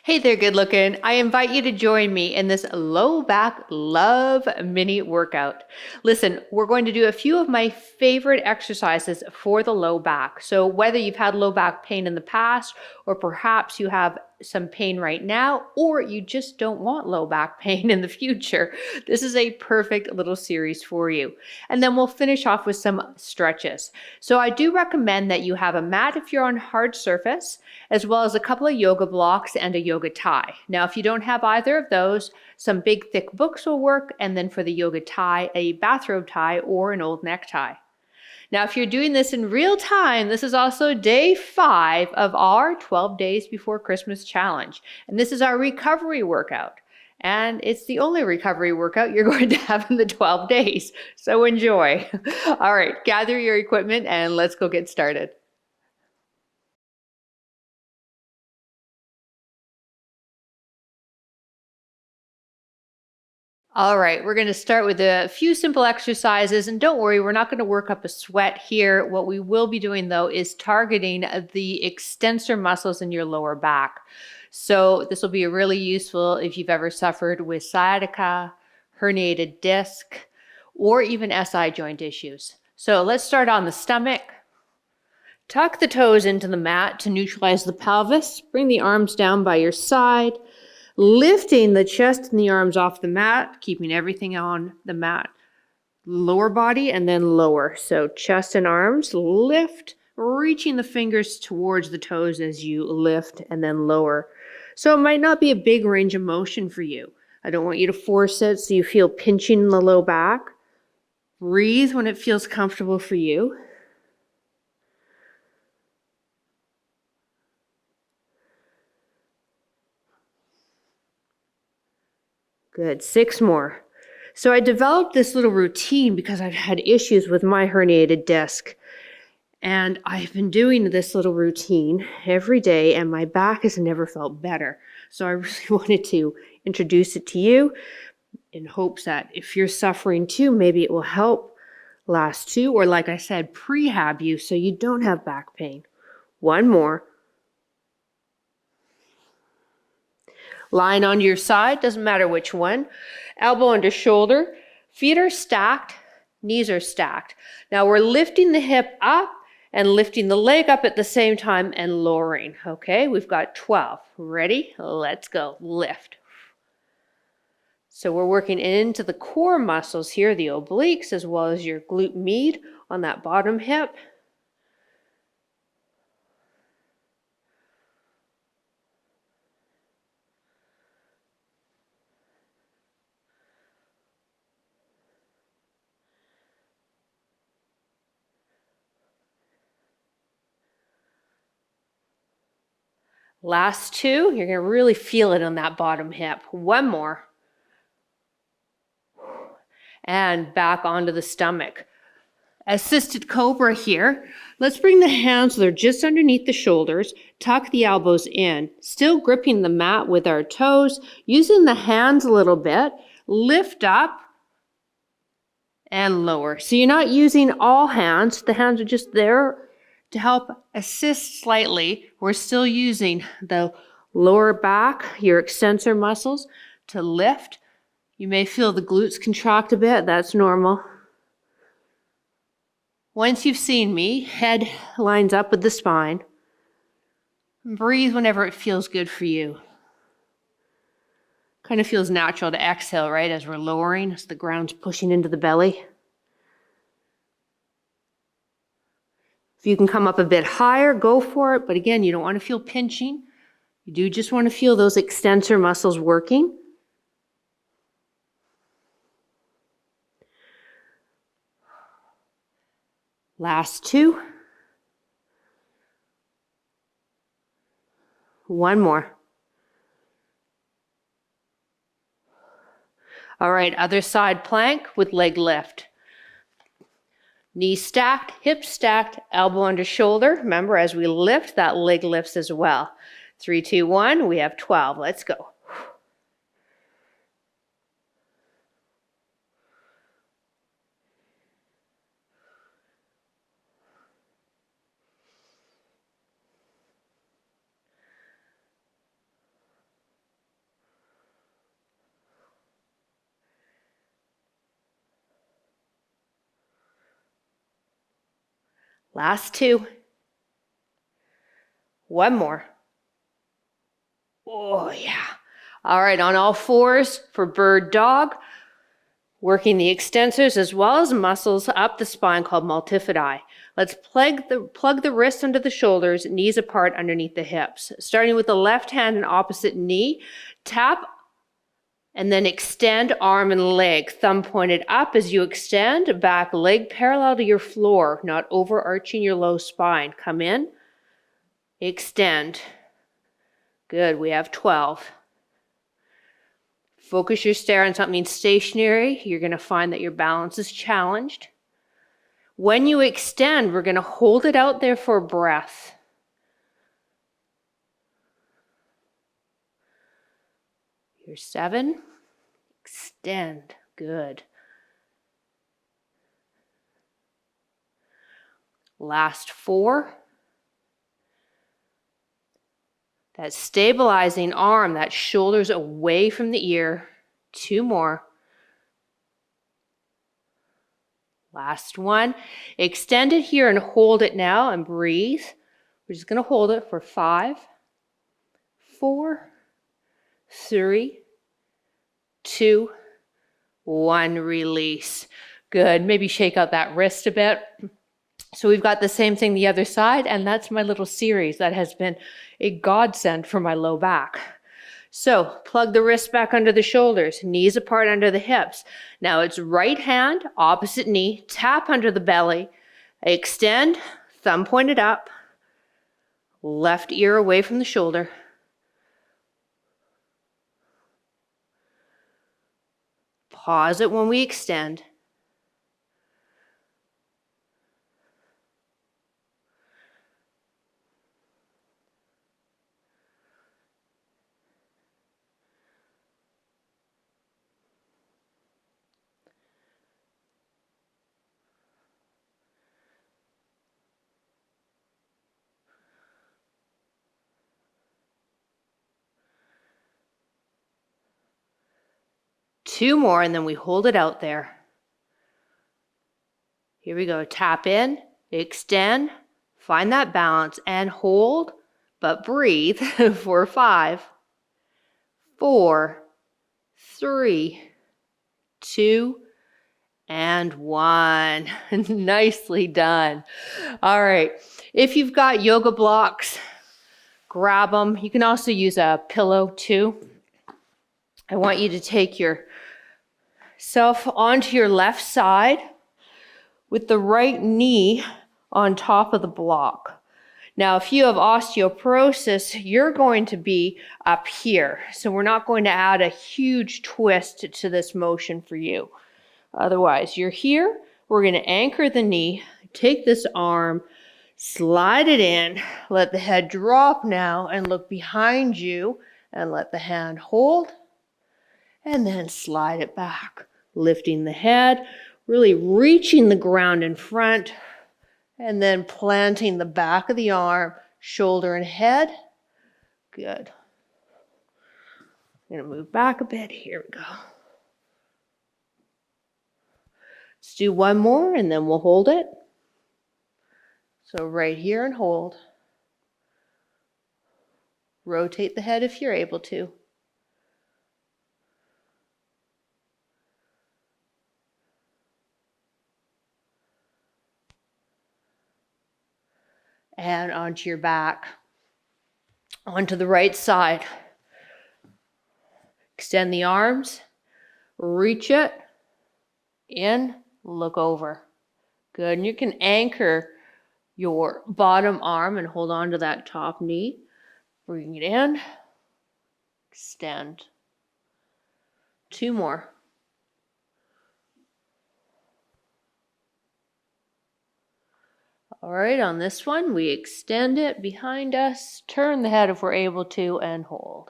Hey there, good looking. I invite you to join me in this low back love mini workout. Listen, we're going to do a few of my favorite exercises for the low back. So whether you've had low back pain in the past, or perhaps you have some pain right now, or you just don't want low back pain in the future, this is a perfect little series for you. And then we'll finish off with some stretches. So I do recommend that you have a mat if you're on hard surface, as well as a couple of yoga blocks and a yoga tie. Now, if you don't have either of those, some big thick books will work, and then for the yoga tie, a bathrobe tie or an old necktie. Now, if you're doing this in real time, this is also day 5 of our 12 Days Before Christmas challenge. And this is our recovery workout. And it's the only recovery workout you're going to have in the 12 days. So enjoy. All right, gather your equipment and let's go get started. All right, we're going to start with a few simple exercises, and don't worry, we're not going to work up a sweat here. What we will be doing though is targeting the extensor muscles in your lower back. So this will be really useful if you've ever suffered with sciatica, herniated disc, or even SI joint issues. So let's start on the stomach. Tuck the toes into the mat to neutralize the pelvis. Bring the arms down by your side. Lifting the chest and the arms off the mat, keeping everything on the mat. Lower body and then lower. So chest and arms, lift, reaching the fingers towards the toes as you lift and then lower. So it might not be a big range of motion for you. I don't want you to force it so you feel pinching in the low back. Breathe when it feels comfortable for you. Good, 6 more. So I developed this little routine because I've had issues with my herniated disc. And I've been doing this little routine every day and my back has never felt better. So I really wanted to introduce it to you in hopes that if you're suffering too, maybe it will help last too, or like I said, prehab you so you don't have back pain. 1 more. Lying on your side, doesn't matter which one. Elbow under shoulder. Feet are stacked, knees are stacked. Now we're lifting the hip up and lifting the leg up at the same time and lowering. Okay, we've got 12. Ready? Let's go. Lift. So we're working into the core muscles here, the obliques, as well as your glute med on that bottom hip. Last 2, you're going to really feel it on that bottom hip. 1 more. And back onto the stomach. Assisted cobra here. Let's bring the hands so they're just underneath the shoulders. Tuck the elbows in. Still gripping the mat with our toes. Using the hands a little bit. Lift up and lower. So you're not using all hands. The hands are just there to help assist slightly. We're still using the lower back, your extensor muscles, to lift. You may feel the glutes contract a bit. That's normal. Once you've seen me, head lines up with the spine. Breathe whenever it feels good for you. Kind of feels natural to exhale, right, as we're lowering, as the ground's pushing into the belly. If you can come up a bit higher, go for it. But again, you don't want to feel pinching. You do just want to feel those extensor muscles working. Last 2. 1 more. All right, other side plank with leg lift. Knees stacked, hips stacked, elbow under shoulder. Remember, as we lift, that leg lifts as well. 3, 2, 1, we have 12. Let's go. Last two. One more. Oh, yeah. All right, on all fours for bird dog, working the extensors as well as muscles up the spine called multifidi. Let's plug the wrists under the shoulders, knees apart underneath the hips. Starting with the left hand and opposite knee, tap and then extend arm and leg, thumb pointed up as you extend, back leg parallel to your floor, not overarching your low spine. Come in, extend. Good, we have 12. Focus your stare on something stationary. You're going to find that your balance is challenged. When you extend, we're going to hold it out there for a breath. Here's 7. Extend. Good. Last 4. That stabilizing arm, that shoulders away from the ear. 2 more. Last one. Extend it here and hold it now and breathe. We're just going to hold it for 5, 4, 3, 2, 1. Release. Good. Maybe shake out that wrist a bit. So we've got the same thing the other side, and that's my little series that has been a godsend for my low back. So plug the wrists back under the shoulders, knees apart under the hips. Now it's right hand, opposite knee, tap under the belly, extend, thumb pointed up, left ear away from the shoulder. Pause it when we extend. Two more, and then we hold it out there. Here we go. Tap in, extend, find that balance, and hold, but breathe for 5, 4, 3, 2, and 1. Nicely done. All right. If you've got yoga blocks, grab them. You can also use a pillow too. I want you to take yourself onto your left side with the right knee on top of the block. Now, if you have osteoporosis, you're going to be up here. So we're not going to add a huge twist to this motion for you. Otherwise, you're here. We're going to anchor the knee, take this arm, slide it in, let the head drop now and look behind you and let the hand hold. And then slide it back, lifting the head, really reaching the ground in front, and then planting the back of the arm, shoulder and head. Good. I'm going to move back a bit. Here we go. Let's do one more and then we'll hold it. So right here and hold. Rotate the head if you're able to. And onto your back, onto the right side. Extend the arms, reach it, in, look over. Good, and you can anchor your bottom arm and hold on to that top knee. Bring it in, extend. 2 more. All right, on this one, we extend it behind us, turn the head if we're able to, and hold.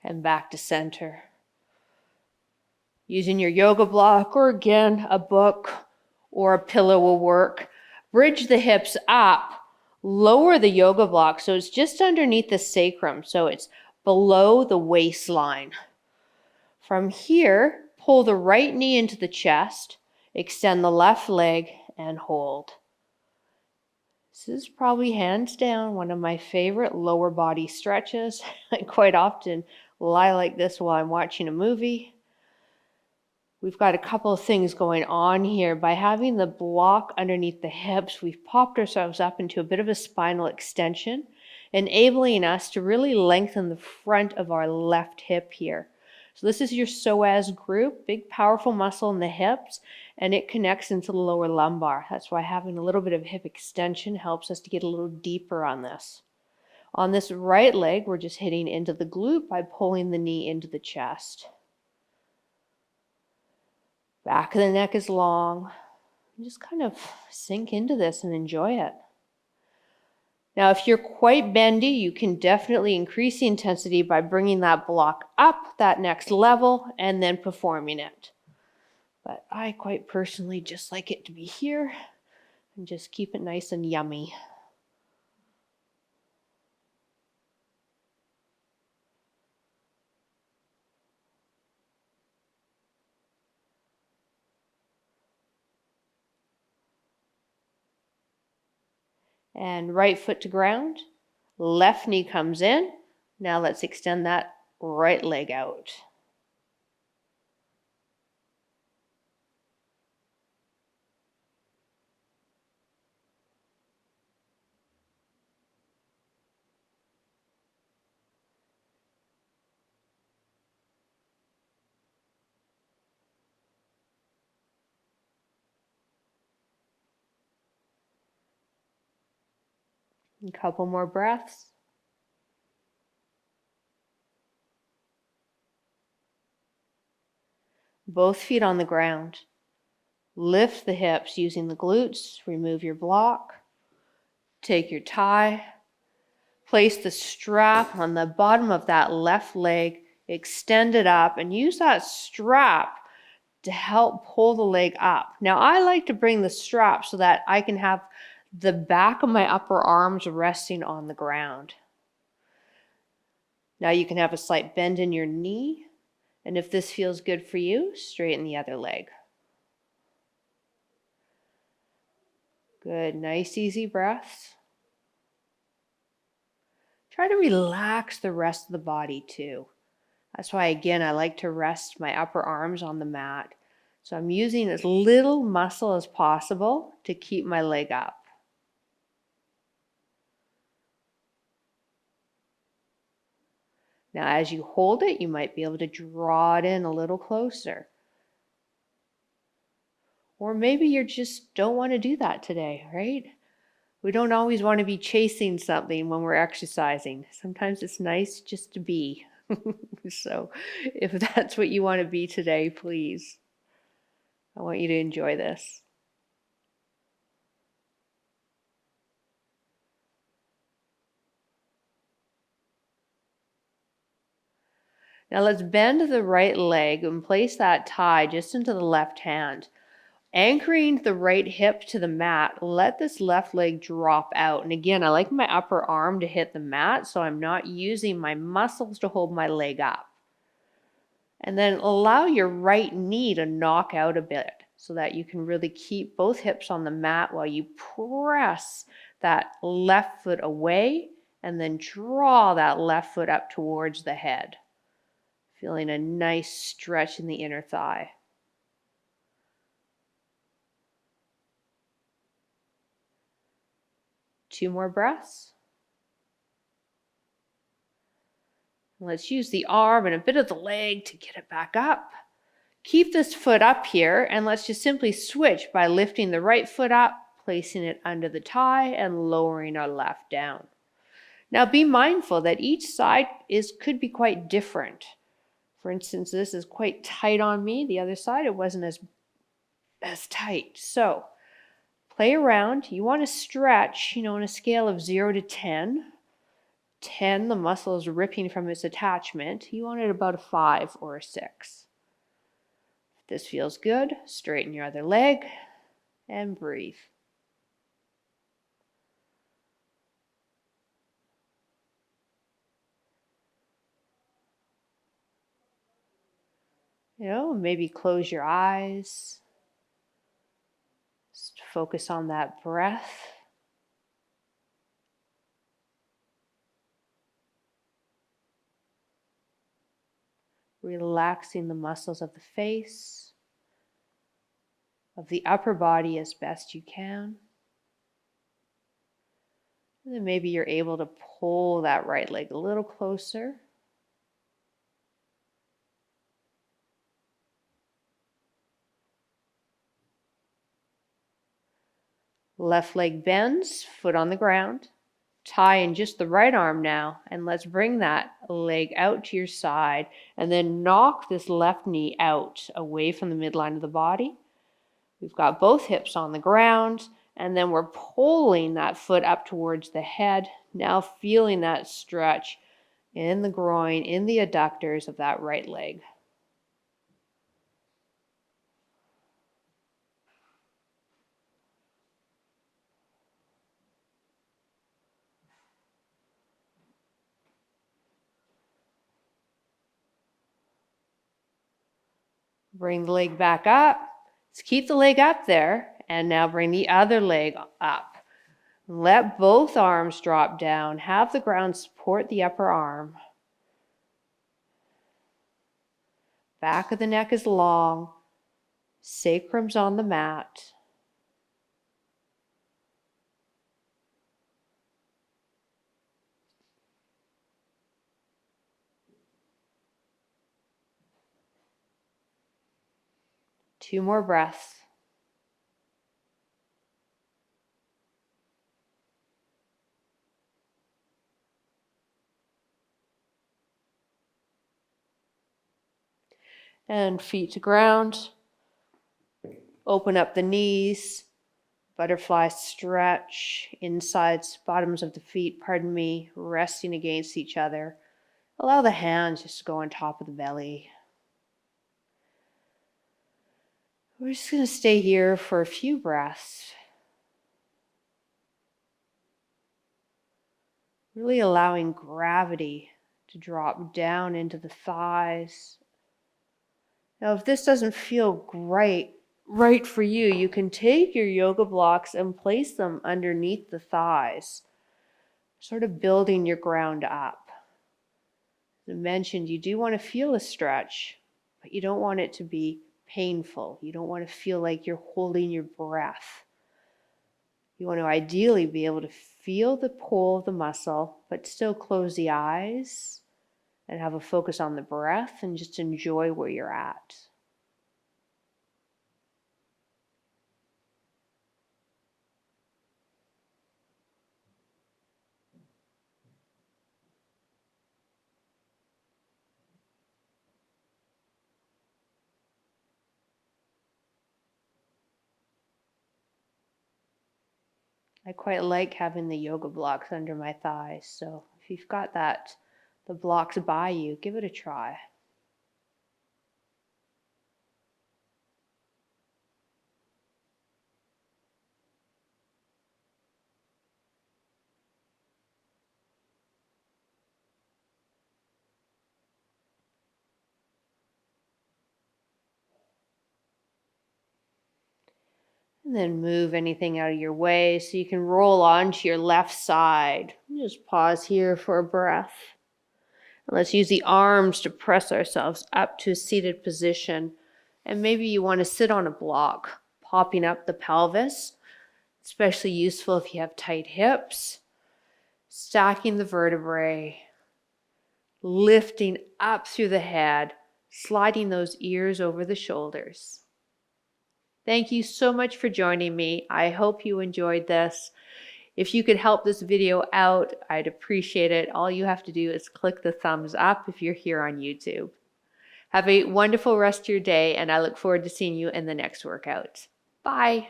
And back to center. Using your yoga block, or again, a book or a pillow will work. Bridge the hips up Lower the yoga block so it's just underneath the sacrum, so it's below the waistline. From here, pull the right knee into the chest, extend the left leg, and hold. This is probably hands down one of my favorite lower body stretches. I quite often lie like this while I'm watching a movie. We've got a couple of things going on here. By having the block underneath the hips, we've popped ourselves up into a bit of a spinal extension, enabling us to really lengthen the front of our left hip here. So this is your psoas group, big powerful muscle in the hips, and it connects into the lower lumbar. That's why having a little bit of hip extension helps us to get a little deeper on this. On this right leg, we're just hitting into the glute by pulling the knee into the chest. Back of the neck is long. Just kind of sink into this and enjoy it. Now, if you're quite bendy, you can definitely increase the intensity by bringing that block up that next level and then performing it. But I quite personally just like it to be here and just keep it nice and yummy. And right foot to ground, left knee comes in. Now let's extend that right leg out. A couple more breaths. Both feet on the ground. Lift the hips using the glutes. Remove your block. Take your tie. Place the strap on the bottom of that left leg. Extend it up and use that strap to help pull the leg up. Now, I like to bring the strap so that I can have the back of my upper arms resting on the ground. Now you can have a slight bend in your knee. And if this feels good for you, straighten the other leg. Good, nice easy breaths. Try to relax the rest of the body too. That's why, again, I like to rest my upper arms on the mat. So I'm using as little muscle as possible to keep my leg up. Now, as you hold it, you might be able to draw it in a little closer. Or maybe you just don't want to do that today, right? We don't always want to be chasing something when we're exercising. Sometimes it's nice just to be. So if that's what you want to be today, please, I want you to enjoy this. Now let's bend the right leg and place that tie just into the left hand. Anchoring the right hip to the mat, let this left leg drop out. And again, I like my upper arm to hit the mat, so I'm not using my muscles to hold my leg up. And then allow your right knee to knock out a bit so that you can really keep both hips on the mat while you press that left foot away and then draw that left foot up towards the head. Feeling a nice stretch in the inner thigh. Two more breaths. Let's use the arm and a bit of the leg to get it back up. Keep this foot up here and let's just simply switch by lifting the right foot up, placing it under the tie and lowering our left down. Now be mindful that each side could be quite different. For instance, this is quite tight on me. The other side, it wasn't as tight. So play around. You want to stretch, on a scale of 0 to 10. 10, the muscle is ripping from its attachment. You want it about a 5 or a 6. If this feels good, straighten your other leg and breathe. Maybe close your eyes. Just focus on that breath. Relaxing the muscles of the face, of the upper body as best you can. And then maybe you're able to pull that right leg a little closer. Left leg bends, foot on the ground. Tie in just the right arm now, and let's bring that leg out to your side, and then knock this left knee out away from the midline of the body. We've got both hips on the ground, and then we're pulling that foot up towards the head. Now feeling that stretch in the groin, in the adductors of that right leg. Bring the leg back up. Let's keep the leg up there, and now bring the other leg up. Let both arms drop down. Have the ground support the upper arm. Back of the neck is long. Sacrum's on the mat. Two more breaths. And feet to ground. Open up the knees. Butterfly stretch. Insides, bottoms of the feet, resting against each other. Allow the hands just to go on top of the belly. We're just going to stay here for a few breaths. Really allowing gravity to drop down into the thighs. Now, if this doesn't feel right for you, you can take your yoga blocks and place them underneath the thighs, sort of building your ground up. As I mentioned, you do want to feel a stretch, but you don't want it to be painful. You don't want to feel like you're holding your breath. You want to ideally be able to feel the pull of the muscle, but still close the eyes and have a focus on the breath and just enjoy where you're at. I quite like having the yoga blocks under my thighs, so if you've got the blocks by you, give it a try. And then move anything out of your way so you can roll onto your left side. Just pause here for a breath. And let's use the arms to press ourselves up to a seated position. And maybe you want to sit on a block, popping up the pelvis, especially useful if you have tight hips. Stacking the vertebrae, lifting up through the head, sliding those ears over the shoulders. Thank you so much for joining me. I hope you enjoyed this. If you could help this video out, I'd appreciate it. All you have to do is click the thumbs up if you're here on YouTube. Have a wonderful rest of your day, and I look forward to seeing you in the next workout. Bye.